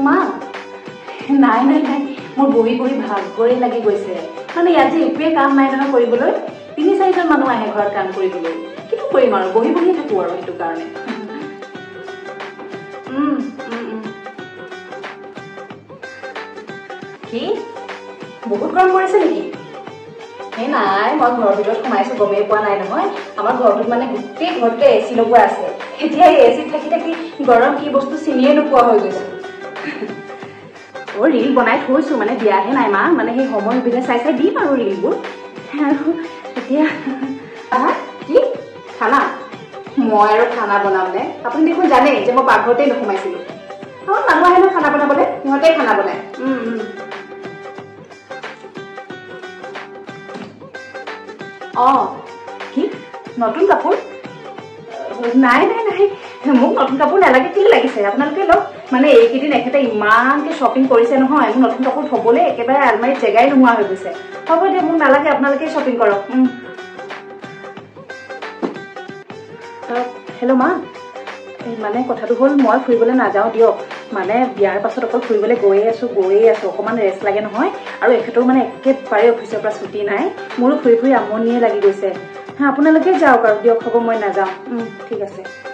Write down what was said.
মা নাই নাই নাই মোৰ বহি বহি ভাগৰে লাগি গৈছে মানে ইয়াত যে একোৱে কাম নাই নহয় কৰিবলৈ ৩-৪জন মানুহ আহে ঘৰত কাম কৰিবলৈ কিটো কৰিম আৰু বহি বহি থাকো আৰু সেইটো কাৰণে কি বহুত গৰম পৰিছে নেকি এই নাই মই ঘৰৰ ভিতৰত সোমাইছো গমেই পোৱা নাই নহয় আমাৰ ঘৰটোত মানে গোটেই ঘৰতে এচি লগোৱা আছে এতিয়া এচিত থাকি থাকি গৰম কি বস্তু চিনিয়ে নোপোৱা হৈ গৈছে ৰিল বনাই থৈছো মানে দিয়াহে নাই মা মানে সেই সময় সুবিধা চাই চাই দিম আৰু ৰিলবোৰ আৰু এতিয়া কি খানা মই আৰু খানা বনামনে আপুনি দেখোন জানে যে মই পাকঘৰতেই নোসোমাইছিলো আমাৰ মানুহ আহে ন খানা বনাবলৈ সিহঁতেই খানা বনায় কি নতুন কাপোৰ নাই নাই নাই মোক নতুন কাপোৰ নালাগে কি লাগিছে আপোনালোকে লওক মানে এইকেইদিন এখেতে ইমানকে শ্বপিং কৰিছে নহয় মোক নতুন কাপোৰ থবলৈ একেবাৰে আলমাৰীত জেগাই নোহোৱা হৈ গৈছে হ'ব দিয়ক মোক নালাগে আপোনালোকে শ্বপিং কৰক হেল্ল' মা মানে কথাটো হ'ল মই ফুৰিবলৈ নাযাওঁ দিয়ক মানে বিয়াৰ পাছত অকল ফুৰিবলৈ গৈয়ে আছো অকণমান ৰেষ্ট লাগে নহয় আৰু এখেতৰ মানে একেবাৰে অফিচৰ পৰা ছুটি নাই মোৰো ফুৰি ফুৰি আমনিয়ে লাগি গৈছে আপোনালোকে যাওক আৰু দিয়ক হ'ব মই নাযাওঁ ঠিক আছে